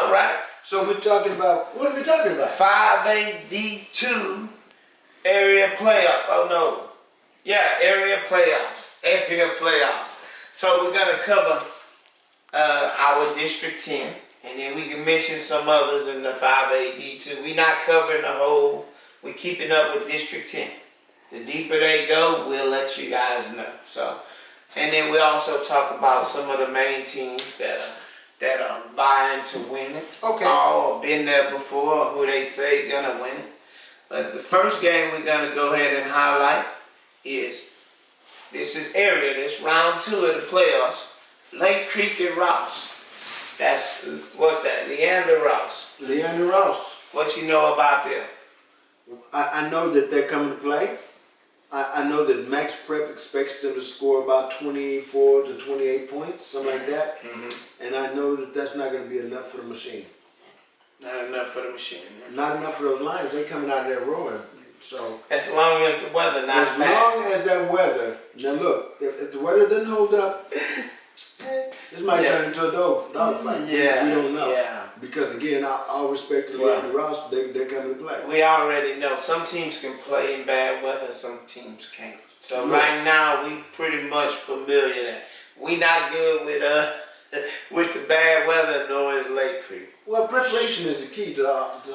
All right. So we're talking about, what are we talking about? 5AD2 area playoff. Oh no. Yeah, area playoffs. Area playoffs. So we're gonna cover our District 10, and then we can mention some others in the 5AD2. We're not covering the whole. We're keeping up with District 10. The deeper they go, we'll let you guys know. So, and then we also talk about some of the main teams that are vying to win it. Okay. All been there before, or who they say gonna win it. But the first game we're gonna go ahead and highlight is, this is area, this round 2 of the playoffs. Lake Creek and Rouse. That's, what's that? Leander Rouse. Leander Rouse. What you know about them? I know that they're coming to play. I know that Max Prep expects them to score about 24 to 28 points, something like that. Mm-hmm. And I know that that's not going to be enough for the machine. Not enough for the machine. Not enough for those Lions. They're coming out there roaring. So as long as the weather not as bad. long as that weather. Now look, if the weather doesn't hold up, this might turn into a dog fight. Yeah, we don't know. Yeah. Because again, all respect to Leander Rouse, they're coming to play. We already know some teams can play in bad weather, some teams can't. So right now we pretty much familiar that we not good with the bad weather, nor is Lake Creek. Well, preparation is the key to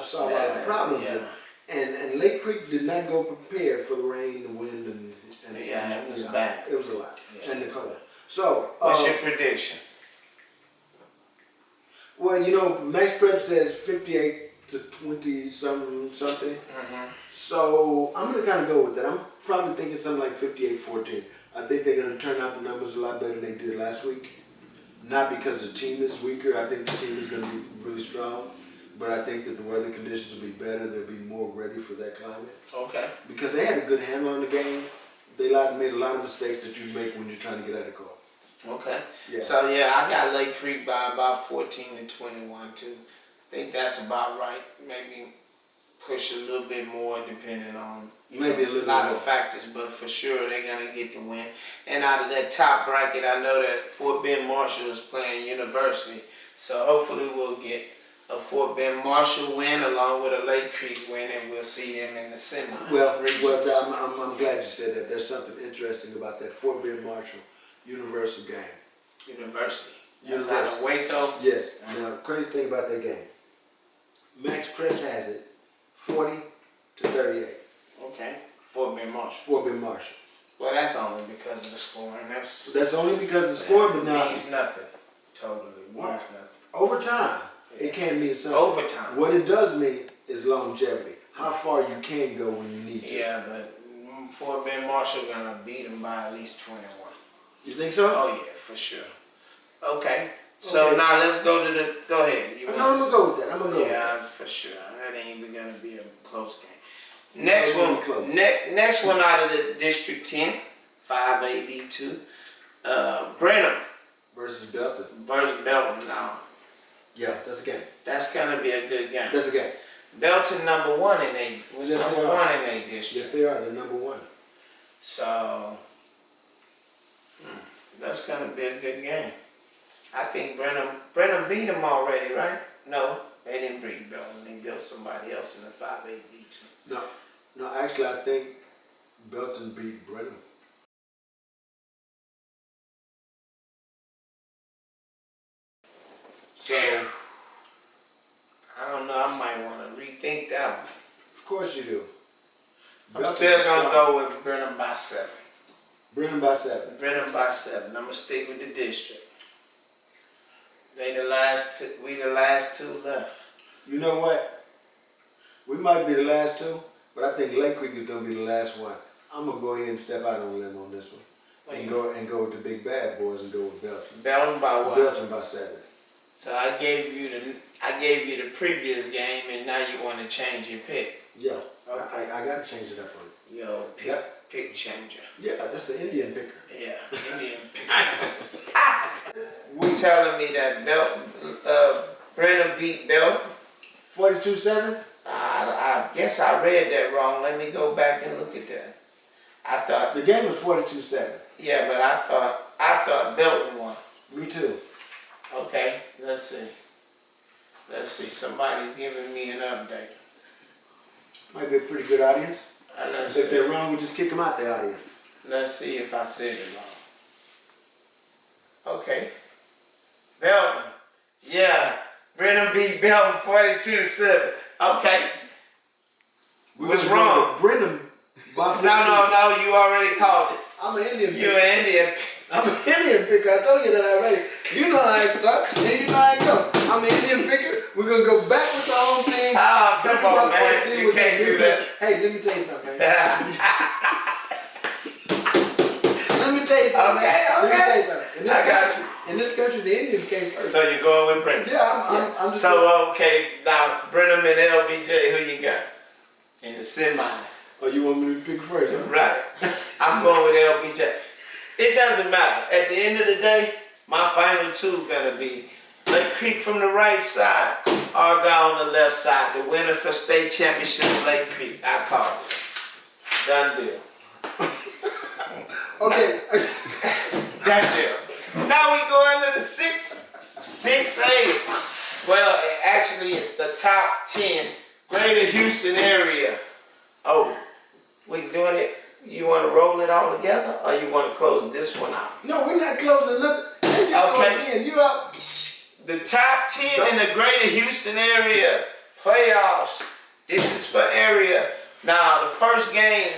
solve all the problems. Yeah. And Lake Creek did not go prepared for the rain, the wind, and it was bad. It was a lot, Yeah. and the cold. So, what's your prediction? Well, you know, Max Prep says 58 to 20 something. Mm-hmm. So I'm gonna kind of go with that. I'm probably thinking something like 58-14. I think they're gonna turn out the numbers a lot better than they did last week. Not because the team is weaker. I think the team is gonna be really strong. But I think that the weather conditions will be better. They'll be more ready for that climate. Okay. Because they had a good handle on the game. They made a lot of mistakes that you make when you're trying to get out of the car. Okay. Yeah. So yeah, I got Lake Creek by about 14 and 21 too. I think that's about right. Maybe push a little bit more depending on a lot of factors, but for sure they're gonna get the win. And out of that top bracket, I know that Fort Bend Marshall is playing University, so hopefully we'll get a Fort Bend Marshall win along with a Lake Creek win, and we'll see them in the semi. Well, I'm glad you said that. There's something interesting about that Fort Bend Marshall Universal game. University. That's out of Waco. Yes. Now, the crazy thing about that game, Max Prep has it 40 to 38. Okay. Fort Bend Marshall. Fort Bend Marshall. Well, that's only because of the scoring. That's only because of the scoring, but now means nothing. Totally means nothing. Over time, it can mean something. Overtime. What it does mean is longevity. How far you can go when you need to. Yeah, but Fort Bend Marshall gonna beat them by at least 21. You think so? Oh yeah, for sure. Okay. So now let's go to the. Go ahead. I'm gonna go with that. I'm gonna go. Yeah, with that. for sure. That ain't even gonna be a close game. Next one. Close. Next one out of the District 10, 5AD2. Brenham Versus Belton. versus Belton. Now Yeah, that's a game. that's gonna be a good game. That's a game. Belton number 1 in a was Yes, number they are. 1 in a district. Yes, they are. They're number 1. So that's gonna be a good game. I think Brenham beat them already, right? No, they didn't beat Belton. They built somebody else in the 5AD2. No, actually, I think Belton beat Brenham. So, I don't know. I might want to rethink that one. of course you do. I'm still gonna go with Brenham by 7. Brenham by 7. Brenham by 7. I'm gonna stick with the district. They the last two. We the last two left. You know what? We might be the last two, but I think Lake Creek is gonna be the last one. I'm gonna go ahead and step out on a limb on this one, and go with the big bad boys and go with Belton. Belton by what? Belton by 7. So I gave you the previous game, and now you want to change your pick. Yeah, Okay. I gotta change it up on it. Yo, pick changer. Yeah, that's the Indian picker. Yeah, Indian pick. You telling me that Brenham beat Belton? 42-7. I guess I read that wrong. Let me go back and look at that. I thought The game was 42-7. yeah, but I thought Belton won. Me too. Okay, let's see. Let's see, somebody giving me an update. Might be a pretty good audience. Let's If see. they're wrong, we just kick them out the audience. Let's see if I said it wrong. Okay. Belton. Yeah. Brenham beat Belton 42-7. Okay. We was wrong. Brenham. No, you already called it. I'm an Indian You're picker. an Indian. I'm an Indian picker. I told you that already. You know how I start, and you know how I go. I'm an Indian picker. We're gonna go back with the home team. Oh, come Brenham on, by man. 14 You with can't the do big that. pick. Hey, let me tell you something. Let me tell you something. Okay, Let me okay. tell you something. I got you. In this country, the Indians came first. So you're going with Brenham. Yeah, I'm just. So, okay, now, Brenham and LBJ, who you got? In the semi. Oh, you want me to pick first? Huh? Right. I'm going with LBJ. It doesn't matter. At the end of the day, my final two gonna be Lake Creek from the right side, Argyle on the left side. The winner for state championship, Lake Creek. I call it. Done deal. Okay. Done deal. Now we go under the 6A. Well, actually, it's the top 10 Greater Houston area. Oh, we doing it? You want to roll it all together, or you want to close this one out? No, we're not closing nothing. Hey, you Okay. going in. You up? The top 10 in the Greater Houston area playoffs. This is for area. Now, the first game,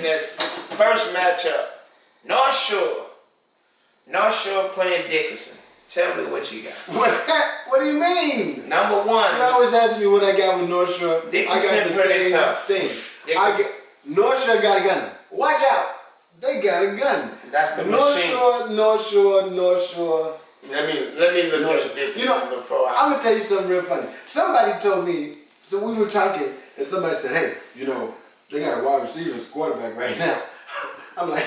first matchup, North Shore. North Shore playing Dickinson. Tell me what you got. What do you mean? Number one. You always ask me what I got with North Shore. Dickinson I got the pretty same tough. thing. Dickinson. North Shore got a gun. Watch out. They got a gun. That's the North machine. Shore, North Shore, North Shore. Let me look North at Shore. Dickinson You know, before I'm going to tell you something real funny. Somebody told me, so we were talking, and somebody said, hey, you know, they got a wide receiver as quarterback right now. I'm like,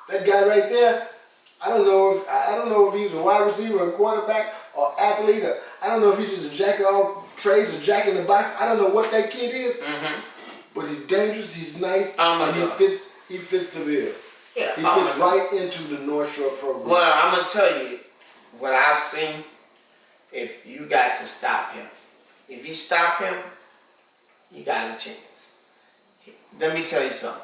that guy right there, I don't know if he was a wide receiver, a quarterback, or athlete. Or, I don't know if he's just a jack of all trades, a jack in the box. I don't know what that kid is, but he's dangerous. He's nice, and he fits the bill. Yeah, He fits right into the North Shore program. Well, I'm gonna tell you what I've seen. If you got to stop him, if you stop him, you got a chance. Let me tell you something.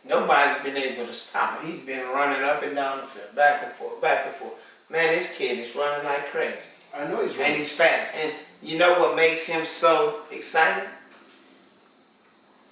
Nobody's been able to stop him. He's been running up and down the field, back and forth, back and forth. Man, this kid is running like crazy. I know he's And right. he's fast. And you know what makes him so exciting?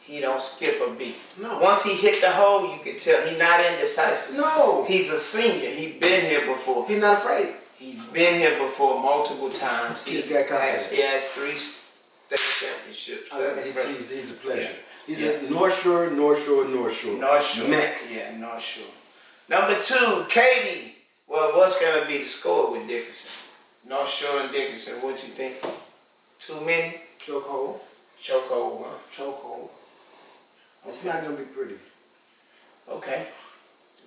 He don't skip a beat. No. Once he hit the hole, you can tell he's not indecisive. No. He's a senior. He's been here before. He's not afraid. He's been here before multiple times. He's got confidence. He has 3 state championships. He's a pleasure. Yeah. He's Yeah. a North Shore, North Shore, North Shore. North Shore. Next. Yeah, North Shore. Number 2, Katie. Well, what's going to be the score with Dickinson? North Shore and Dickinson, what you think? Too many? Chokehold. Chokehold, huh? Chokehold. It's not going to be pretty. Okay.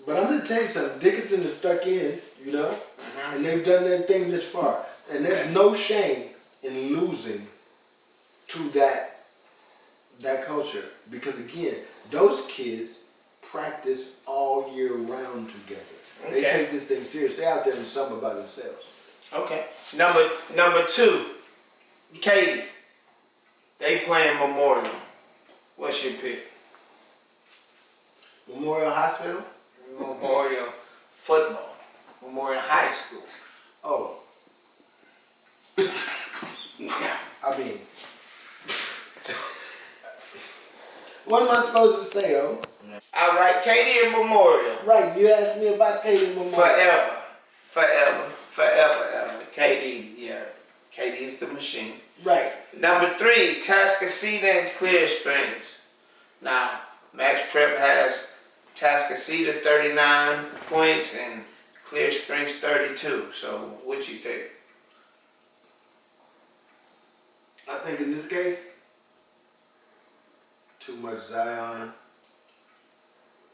But I'm going to tell you something. Dickinson is stuck in, you know, and they've done that thing this far. And there's no shame in losing to that culture. Because again, those kids practice all year round together. They Okay. take this thing serious. They're out there in the summer by themselves. Okay. Number 2, Katie. They playing Memorial. What's your pick? Memorial Hospital? Memorial football. Memorial High School. Oh. I mean, what am I supposed to say, oh? All right, Katie and Memorial. Right, you asked me about Katie Memorial. Forever. Katie, yeah. Katie is the machine. Right. Number 3, Tascasita and Clear Springs. Now, Max Prep has Tascasita 39 points and Clear Springs 32. So, what you think? I think in this case, too much Zion,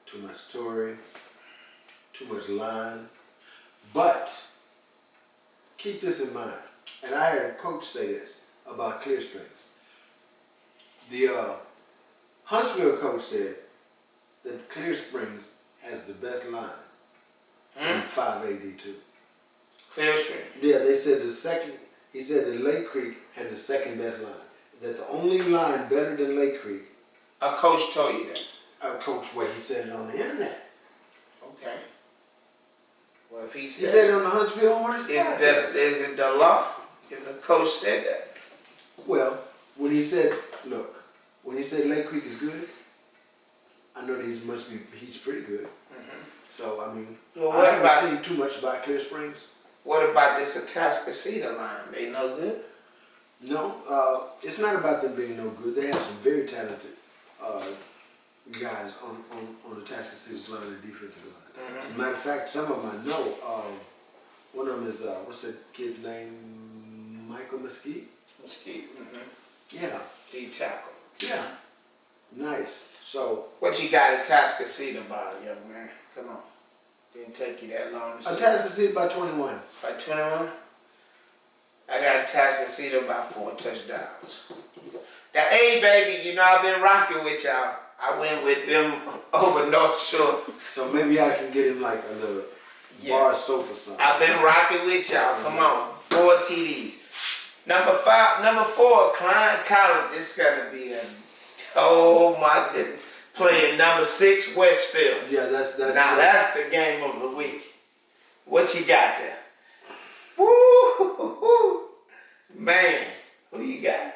too much Tory, too much line. But keep this in mind, and I heard a coach say this about Clear Springs. The Huntsville coach said that Clear Springs has the best line in 5AD2. Clear Springs. Yeah, they said the second He said that Lake Creek had the second best line. That the only line better than Lake Creek. A coach told you that. Coach Way, he said it on the internet. Okay. Well, if he He said, said it on the Huntsville Hornets is podcast. it the law? If the coach said that, Well, when he said Lake Creek is good, I know that he's pretty good. So I mean, well, I what haven't about seen too much about Clear Springs. what about this Atascocita line? They no good. No, it's not about them being no good. They have some very talented guys on the Atascocita's line, the defensive line. As a matter of fact, some of them I know. One of them is what's that kid's name? Michael Mesquite. Mesquite. Yeah, He tackle. yeah, nice. So What you got at Atascocita about, young man? Come on. Didn't take you that long to see. Atascocita by 21. By 21? I got Atascocita by 4 touchdowns. The A, baby, you know I've been rocking with y'all. I went with them over North Shore. So maybe I can get him like a little bar soap or something. I've been rocking with y'all. Come on. 4 TDs. Number 4, Klein College. This is gonna be oh my goodness. Playing number 6, Westfield. Yeah, that's That's the game of the week. What you got there? Woo! Man, who you got?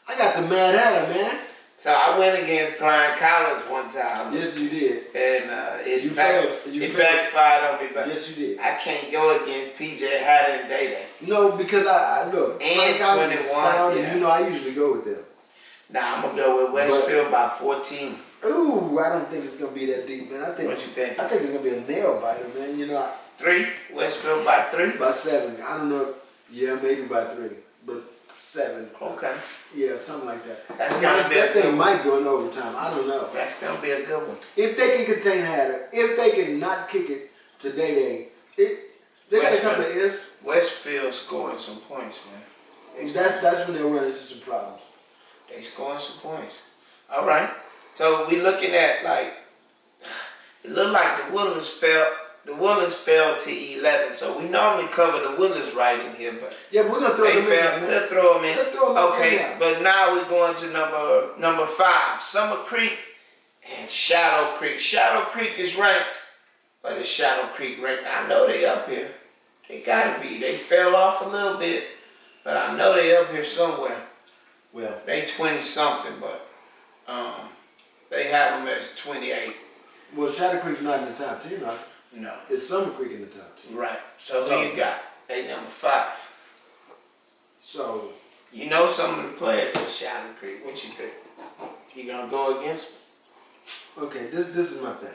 I got the Mad Hatter, man. So I went against Klein College one time. Yes, you did. And You failed. it backfired on me. But Yes, you did. I can't go against PJ Hatter and Day Day. No, because I look. And Frank Collins is 21, sound, yeah. and you know I usually go with them. Nah, I'm going to go with Westfield by 14. Ooh, I don't think it's gonna be that deep, man. What you think? I think it's gonna be a nail biter, man. You know, 3? Westfield by 3? by 7. I don't know. Yeah, maybe by 3, but 7. Okay. Yeah, something like that. That's gonna be a that good thing one. might go in overtime. I don't know. That's going to be a good one. If they can contain Hatter, if they can not kick it to Day, they got a couple of ifs. Westfield scoring some points, man. That's when they'll run into some problems. They scoring some points. All right. So we looking at like it looked like the Woodlands fell to 11. So we normally cover the Woodlands right in here, but Yeah, we're gonna throw they them in fell. there, man. We'll throw them in. Let's throw them in Okay, there. but now we're going to number 5, Summer Creek and Shadow Creek. Shadow Creek is ranked, but is Shadow Creek ranked? I know they up here. They gotta be. They fell off a little bit, but I know they up here somewhere. Well, They 20 something, but they have them as 28. well, Shadow Creek's not in the top 10, right? No, It's Summer Creek in the top 10. right. So So- who you got? They number 5. So, You know some of the players at Shadow Creek. What you think? You gonna go against them? okay, this is my thing.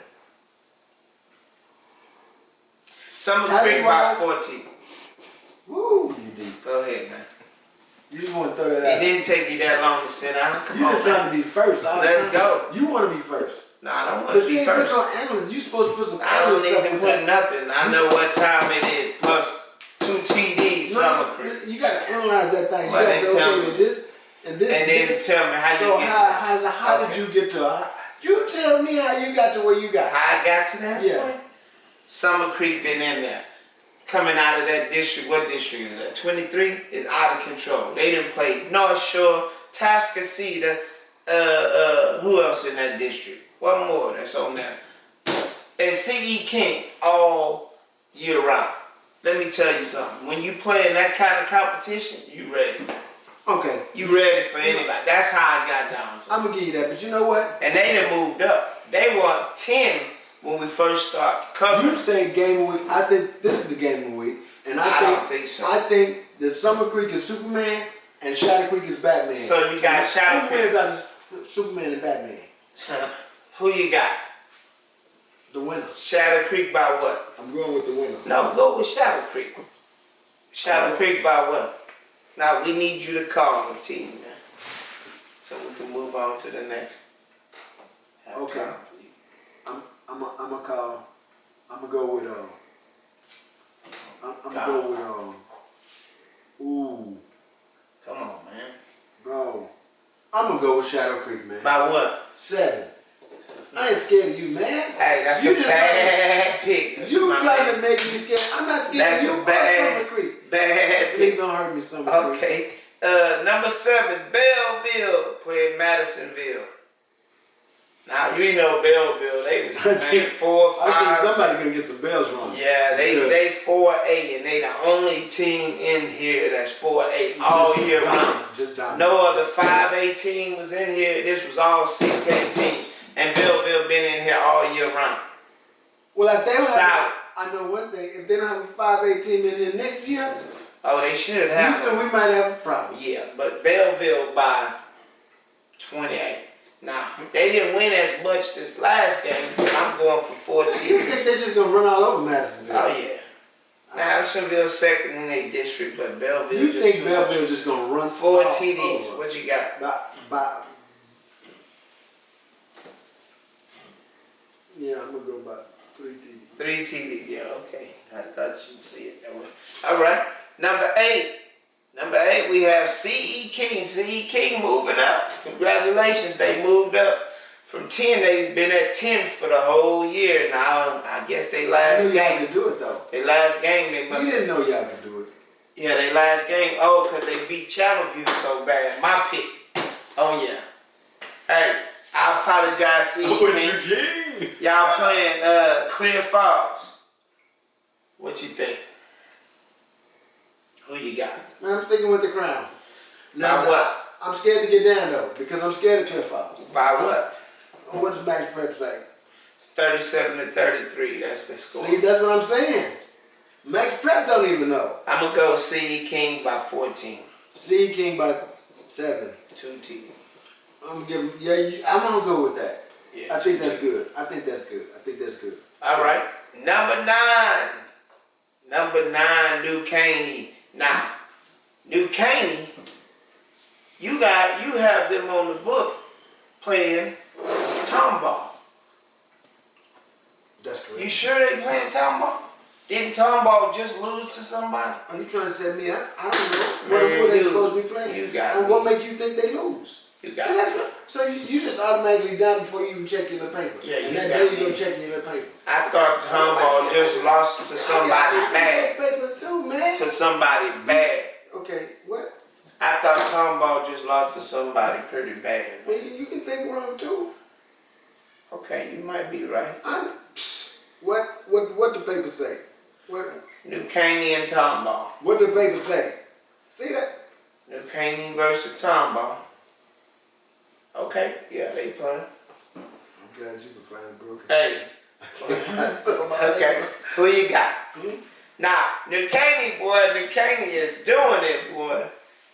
Summer Tally Creek by wise? 14. Woo, you deep. Go ahead, man. You just want to throw that It out. didn't take you that long to sit down. Come You on, just man. trying to be first. all the Let's time. go. You want to be first. No, I don't want But to you be ain't first. put no analysts. You supposed to put some I don't analyst need stuff to in put there. nothing. I know what time it is. Plus 2 TDs, Summer Creek. You got to analyze that thing. You Well, got then to say, tell okay, me. with this and this. And then this. tell me how So you get how Okay. did you get to? You tell me how you got to where you got. how I got to that Yeah. point. Summer Creek been in there. Coming out of that district, what district is that? 23 is out of control. They didn't play North Shore, Tascocita, who else in that district? One more that's on there. And C.E. King all year round. Let me tell you something. When you play in that kind of competition, you ready. Okay, You ready for anybody. That's how I got down to. I'm gonna give you that. But you know what? And they done moved up. They won 10 when we first started covering. You say game of the week. I think this is the game of the week, and I don't think so. I think that Summer Creek is Superman and Shadow Creek is Batman. So you got Shadow Who wins out of Superman and Batman? Who you got? The winner. Shadow Creek by what? I'm going with the winner. No, go with Shadow Creek. Shadow Creek by what? Now we need you to call the team, man. So we can move on to the next. Have Okay. time for you. I'm gonna call. I'm gonna go with I'm gonna go with ooh, Come on, man. bro. I'm gonna go with Shadow Creek, man. By what? 7. I ain't scared of you, man. Hey, that's You a just bad pick. You my trying man. to make me scared. I'm not scared That's of you a or bad- Summer Creek. Bad Please pick. don't hurt me so much. Okay. Number 7, Belleville playing Madisonville. Now you know Belleville, they was playing 4, 5. I think somebody gonna get some bells wrong. Yeah, they 4A, and they the only team in here that's 4A all year round. Just down. No other 5A team was in here. This was all 6A teams, and Belleville been in here all year round. Well, if they don't Solid. have, I know one thing. If they don't have a 5A team in here next year, Oh, they should have. Houston, we might have a problem. Yeah, but Belleville by 28. Now, they didn't win as much this last game, but I'm going for 14. You think they're just gonna run all over Madisonville? Oh, yeah. Madisonville second in their district, but Belleville You just think too Belleville much. just gonna run 4 all TDs. over? What you got? Yeah, I'm gonna go about 3 TDs. 3 TDs. Yeah, okay. I thought you'd see it that way. All right. Number 8. Number 8, we have C.E. King. C.E. King moving up. Congratulations, they moved up from 10. They've been at 10 for the whole year now. I guess they I last knew y'all game. could do it though. They last game they You must. didn't know y'all could do it. Yeah, they last game. Oh, cause they beat Channelview so bad. My pick. Oh yeah. Hey, I apologize, C.E. King. Y'all playing Clear Falls. What you think? Who you got? Man, I'm sticking with the Crown. By what? I'm scared to get down though because I'm scared of Cliff Falls. By what? What's Max Prep say? It's 37-33. That's the score. See, that's what I'm saying. Max Prep don't even know. I'm gonna go C.E. King by 14. C King by 7. 2 T. I'm gonna give. I'm gonna go with that. Yeah. I think that's good. I think that's good. All right. Number 9. Number 9, New Caney. Now, New Caney, you have them on the book playing tomball. That's correct. You sure they playing tomball? Didn't tomball just lose to somebody? Are you trying to set me up? I don't know. What are they supposed to be playing? You got and me. what make you think they lose? You got See, that's what, so you just automatically done before you even check your little paper. Yeah, and you that got day you me. go check your little paper. I thought tomball just lost to somebody I bad. check paper too, man. To somebody bad. Okay, what? I thought tomball just lost to somebody pretty bad. Well, you can think wrong too. Okay, you might be right. What the paper say? New Caney and tomball. What the paper say? See that? New Caney versus tomball. Okay, yeah, they playing. I'm glad you can find it broken. Hey. Okay, who you got? Now, New Caney, boy, New Caney is doing it, boy.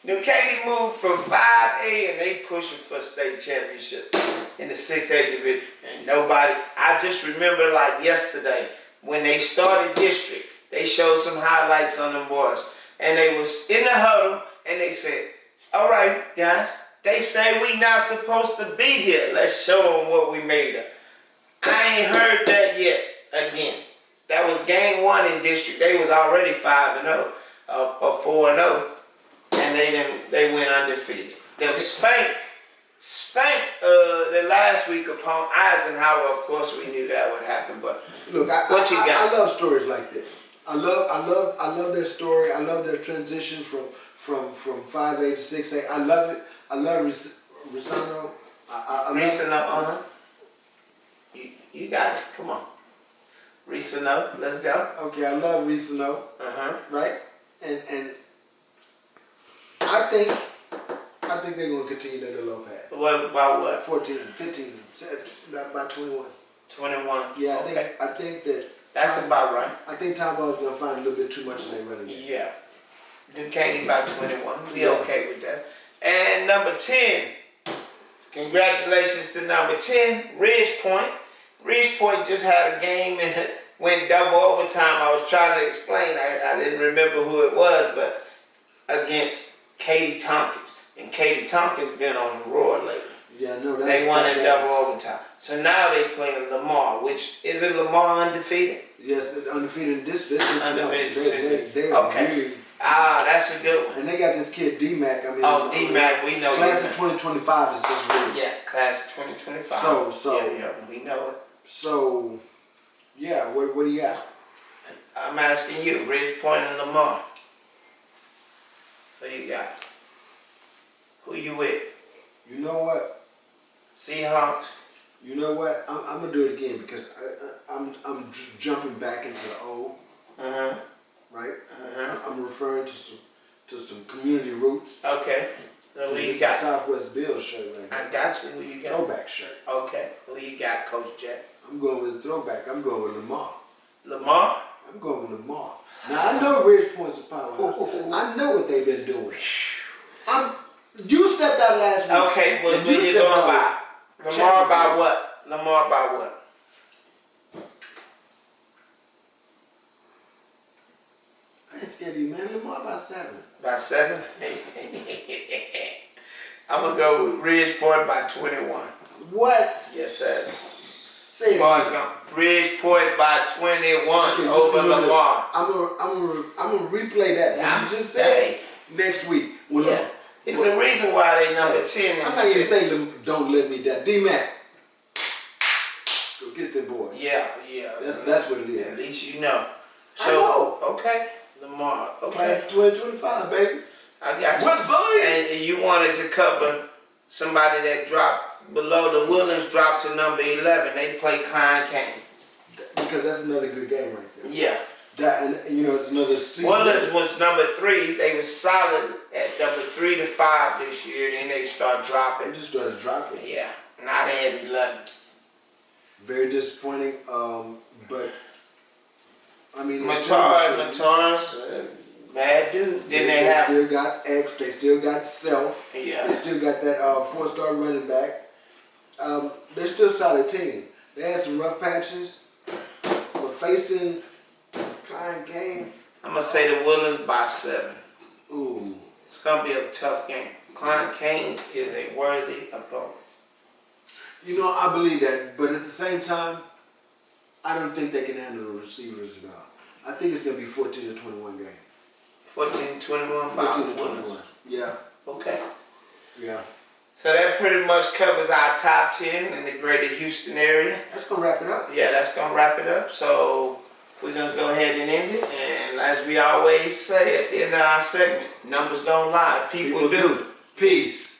New Caney moved from 5A and they pushing for state championship in the 6A division. And nobody, I just remember like yesterday when they started district, they showed some highlights on them boys. And they was in the huddle and they said, all right, guys, they say we not supposed to be here. Let's show them what we made of. I ain't heard that yet again. That was game 1 in district. They was already 5-0 or 4-0. And they went undefeated. Then spanked the last week upon Eisenhower. Of course, we knew that would happen. But look, what you got? I love stories like this. I love their story. I love their transition from 5A to 6A. I love it. I love Risano. Risano, You got it. Come on. Risano, let's go. Okay, I love Risano. Right? And I think they're gonna continue their low path. What about what? 14, 15, about 21. 21. Yeah, Okay. I think that That's about right. I think Tomball is gonna find a little bit too much in their running game. Yeah. New Caney by 21. We Yeah. okay with that. And number 10. Congratulations to number 10, Ridge Point. Ridge Point just had a game and it went double overtime. I was trying to explain. I didn't remember who it was, but against Katie Tompkins. And Katie Tompkins been on the roar lately. Yeah, no, that's They won in double overtime. So now they playing Lamar, which isn't Lamar undefeated? Yes, undefeated in this Undefeated. they are Okay. really, That's a good one. and they got this kid D-Mac. I mean, D-Mac, we know. Class of 2025 is just really. Yeah, class of 2025. So yeah, we know it. So, yeah, what do you got? I'm asking you, Ridge Point and Lamar. Who you got? Who you with? You know what? Seahawks. You know what? I'm gonna do it again because I'm jumping back into the old, right? I'm referring to some community roots. Okay. So who This you is got? Southwest Bills shirt right I here. got you. Who you got? Throwback shirt. Okay. Who you got, Coach Jack? I'm going with the throwback. I'm going with Lamar. Lamar. I'm going with Lamar. Now I know Ridge Point's a powerhouse. I know what they've been doing. You stepped out last week. Okay. Well, and who you stepped going out by? with Lamar by Chattanooga. what? Lamar by what? I ain't scared of you, man. Lamar by 7. By 7? I'm going to go with Ridgeport by 21. What? Yes, sir. Say it Lamar's again. going Bridgeport by 21 Okay, just over remember, Lamar. I'm gonna replay that. Yeah, You just said hey. next week. When Yeah. It's a reason why they number 10 in I'm the not even city. saying don't let me down. D-Mac, go get them boys. Yeah. That's what it At is. least you know. I know. Okay. Lamar. Okay. Class of 2025, baby. I got you. What's Zion? And you wanted to cover somebody that dropped below the Woodlands, dropped to number 11. They play Klein Kane. Because that's another good game right there. Yeah. That and it's another season. Woodlands was number 3. They was solid at number 3 to 5 this year. Then they start They dropping. just started dropping. Yeah. Now they at 11. Very disappointing. But I mean, they still- Matar's bad dude. Then they have. still got X. They still got Self. Yeah. They still got that 4-star running back. They're still a solid team. They had some rough patches, but facing Klein Kane, I'm gonna say the Woodlands by 7. ooh, It's gonna be a tough game. Klein Kane is a worthy opponent. you know I believe that, but at the same time, I don't think they can handle the receivers at all. I think it's gonna be 14 to 21 game. 14-21 by 14 to Woodlands. 21. Yeah, Okay. yeah. So that pretty much covers our top 10 in the greater Houston area. That's gonna wrap it up. Yeah, that's gonna wrap it up. So we're gonna go ahead and end it. And as we always say at the end of our segment, numbers don't lie. People do. Peace.